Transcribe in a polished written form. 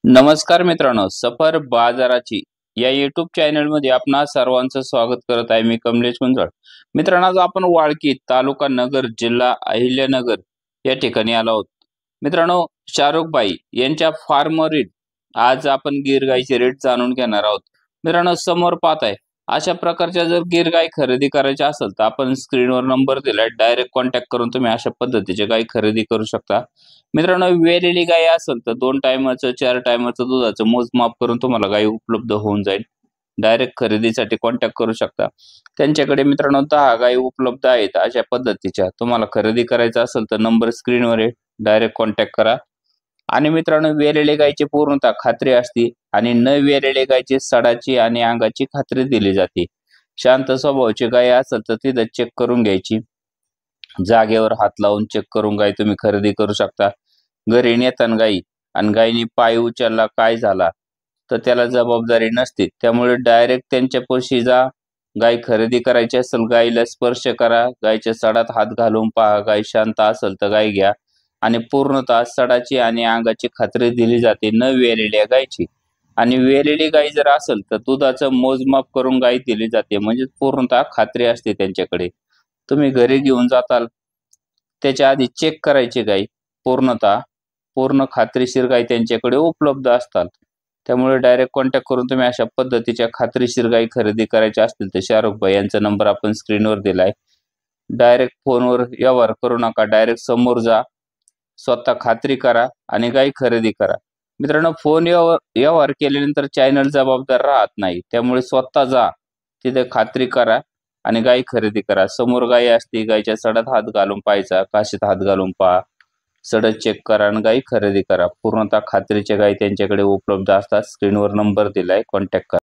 नमस्कार मित्रांनो, सफर बाजाराची या युट्यूब चॅनलमध्ये आपणा सर्वांचं स्वागत करत आहे। मी कमलेश गुंजाळ। मित्रांनो, आज आपण वाळकी तालुका नगर जिल्हा अहिल्यानगर या ठिकाणी आलो आहोत। मित्रांनो, शाहरुख भाई यांच्या फार्मवरील आज आपण गीर गाईचे रेट जाणून घेणार आहोत। मित्रांनो, समोर पाहत आहे अशा प्रकारच्या जर गीर गाई खरेदी करायची असेल तर आपण स्क्रीनवर नंबर दिलाय, डायरेक्ट कॉन्टॅक्ट करून तुम्ही अशा पद्धतीचे गाई खरेदी करू शकता। मित्रांनो, वेलेली गाय असेल तर 2 टायमाचं 4 टायमाचं दुधाचं मोजमाप करून तुम्हाला गाय उपलब्ध होऊन जाईल। डायरेक्ट खरेदीसाठी कॉन्टॅक्ट करू शकता। त्यांच्याकडे मित्रांनो 10 गायी उपलब्ध आहेत। अशा पद्धतीच्या तुम्हाला खरेदी करायचं असेल तर नंबर स्क्रीनवर आहे, डायरेक्ट कॉन्टॅक्ट करा। आणि मित्रांनो, वेलेले गायची पूर्णतः खात्री असते आणि न वेलेले गायची सडाची आणि अंगाची खात्री दिली जाते। शांत स्वभावाची गाय असेल तर तिथं चेक करून घ्यायची, जागेवर हात लावून चेक करून गाय तुम्ही खरेदी करू शकता। घरी नेताना गाई आणि गायीने पाय उचलला काय झाला तर त्याला जबाबदारी नसते, त्यामुळे डायरेक्ट त्यांच्यापाशी जा। गाय खरेदी करायची असेल गायीला स्पर्श करा, गायच्या सडात हात घालून पहा, गाय शांत असेल तर गाय घ्या। आणि पूर्णतः सडाची आणि अंगाची खात्री दिली जाते न वेलेल्या गायची। आणि वेलेली गाय जर असेल तर दुधाचं मोजमाप करून गाय दिली जाते, म्हणजे पूर्णतः खात्री असते त्यांच्याकडे। तुम्ही घरी घेऊन जाताल त्याच्या आधी चेक करायची गाय, पूर्ण खात्रीशीर गाय त्यांच्याकडे उपलब्ध असतात। त्यामुळे डायरेक्ट कॉन्टॅक्ट करून तुम्ही अशा पद्धतीच्या खात्रीशीर गाय खरेदी करायच्या असतील तर शाहरुख भाई यांचा नंबर आपण स्क्रीनवर दिलाय। डायरेक्ट फोनवर व्यवहार करू नका, डायरेक्ट समोर जा, स्वतः खात्री करा आणि गाय खरेदी करा। मित्रांनो, फोन व्यवहार केल्यानंतर चॅनल जबाबदार राहत नाही, त्यामुळे स्वतः जा, तिथे खात्री करा आणि गाय खरेदी करा। समोर गाय असते, गायच्या सडात हात घालून पाहायचा, काशीत हात घालून पहा, सडक चेक करा आणि गाय खरेदी करा। पूर्णतः खात्रीच्या गाय त्यांच्याकडे उपलब्ध असतात। स्क्रीनवर नंबर दिलाय, कॉन्टॅक्ट करा।